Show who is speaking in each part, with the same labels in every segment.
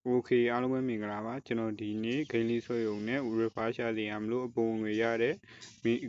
Speaker 1: โอเคအားလုံးပဲမင်္ဂလာပါကျွန်တော်ဒီနေ့ဂိမ်းလေးဆွဲရုံနဲ့ refer ရှာစီရမလို့အပုံငွေရတဲ့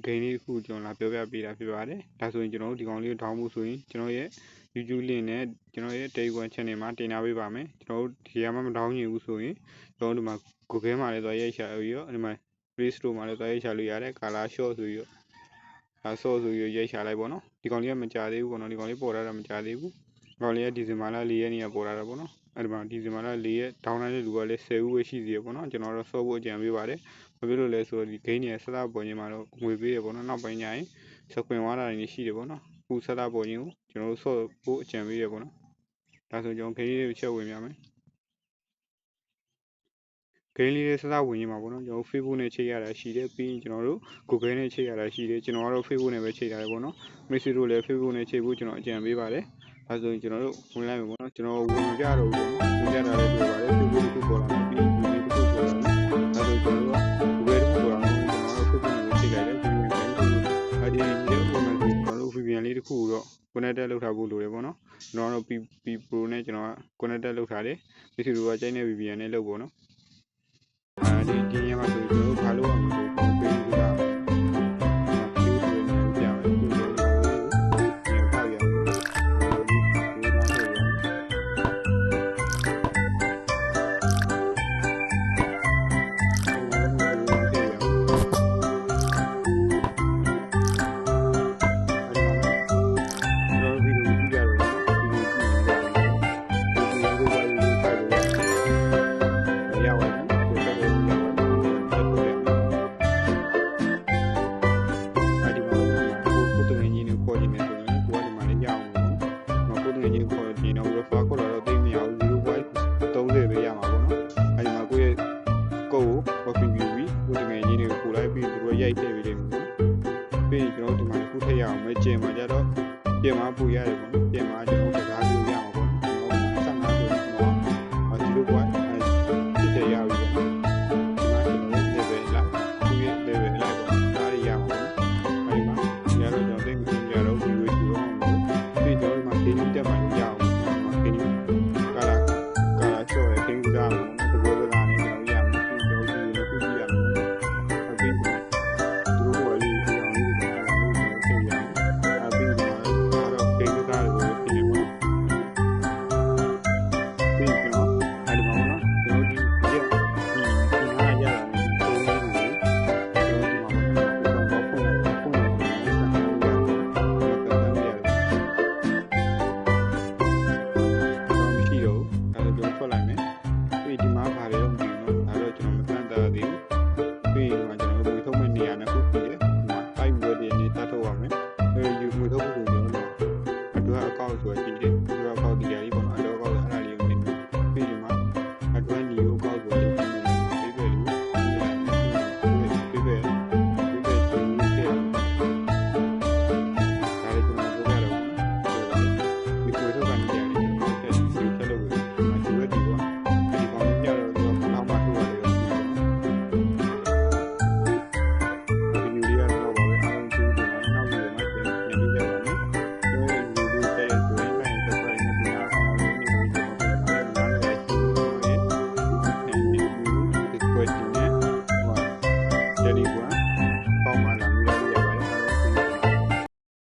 Speaker 1: ဂိမ်းလေးတစ်ခုကျွန်တော်လာပြောပြပေးတာဖြစ်ပါတယ်ဒါဆိုရင်ကျွန်တော်တို့ဒီကောင်လေးကိုထောင်းဖို့ဆိုရင်ကျွန်တော်ရဲ့ YouTube link နဲ့ကျွန်တော်ရဲ့ Telegram channel မှာတင်ထားပေးပါမယ်ကျွန်တော်တို့ဒီကမှမထောင်းနိုင်ဘူးဆိုရင်ကျွန်တော်တို့ဒီမှာ Google မှာလည်းသွားရိုက်ရှာပြီးတော့ဒီမှာ Play Store မှာလည်းသွားရိုက်ရှာလို့ရတယ် Color Short ဆိုပြီးတော့ဆော့ဆိုပြီးရိုက်ရှာလိုက်ပေါ့နော်ဒီကောင်လေးကမကြသေးဘူးပေါ့နော်ဒီကောင်လေးပေါ်လာတာမကြသေးဘူးဒီကောင်လေးကဒီဇင်ဘာလ4ရက်နေ့ကပေါ်လာတာပေါ့နော်အဲ့ဒီမှာဒီဇင်ဘာလ4ရက်ဒေါင်းလိုက်တဲ့လူကလည်း10ဦးပဲရှိသေးတယ်ပေါ့နော်ကျွန်တော်တို့ဆော့ဖို့အကြံပေးပါတယ်ဘာဖြစ်လို့လဲဆိုတော့ဒီဂိမ်းတွေဆက်လာပေါ်ခြင်းမှာတော့ငွေပေးတယ်ပေါ့နော်နောက်ပိုင်းကျရင်စကွင်ဝါတာတွေရှိတယ်ပေါ့နော်ခုဆက်လာပေါ်ခြင်းကိုကျွန်တော်တို့ဆော့ဖို့အကြံပေးတယ်ပေါ့နော်ဒါဆိုကျွန်တော်ဂိမ်းလေးတွေချက်ဝင်ပြမယ်ဂိမ်းလေးတွေဆက်လာဝင်ခြင်းမှာပေါ့နော်ကျွန်တော် Facebook နဲ့ချိန်ရတာရှိတယ်ပြီးရင်ကျွန်တော်တို့ Google နဲ့ချိန်ရတာရှိတယ်ကျွန်တော်ကတော့ Facebook နဲ့ပဲချိန်ရတယ်ပေါ့နော်မိတ်ဆွေတို့လည်း Facebook နဲ့ချိန်ဖို့ကျွန်တော်အကြံပေးပါတယ်အဲဆိုရင်ကျွန်တော်တို့ဝင်လိုက်မယ်ပေါ့နော်ကျွန်တော်ဝင်ကြတော့ဘူးဝင်ကြတာလည်းပြောပါတယ်သူတို့တစ်ခုပေါ်လာပြီးဒီတစ်ခုပေါ်လာတယ်အဲဆိုကျွန်တော်တို့ဝယ်တစ်ခုပေါ်လာတော့ကျွန်တော်တို့ Facebook နဲ့ချိန်လိုက်တယ်အဲဒီဒီပုံမှန်ကျွန်တော်တို့ VPN လေးတစ်ခုတော့ connect လုပ်ထားဖို့လိုတယ်ပေါ့နော်ကျွန်တော်တို့ PP Pro နဲ့ကျွန်တော်က connect လုပ်ထားတယ်ဒီသူတို့ကကျိုင်းတဲ့ VPN နဲ့လုပ်ပေါ့နော်ဒီညမှာဆိုကျွန်တော်တို့ဘာလို့အောင်လို့ပေးကြတာရိုက်ထည့်ပြီးတယ်ပြီးရင်ကျွန်တော်ဒီမှာခုထည့်ရအောင်ပဲကျင်မှာကြတော့ပြင်မှာပူရတယ်ပေါ့နော်ပြင်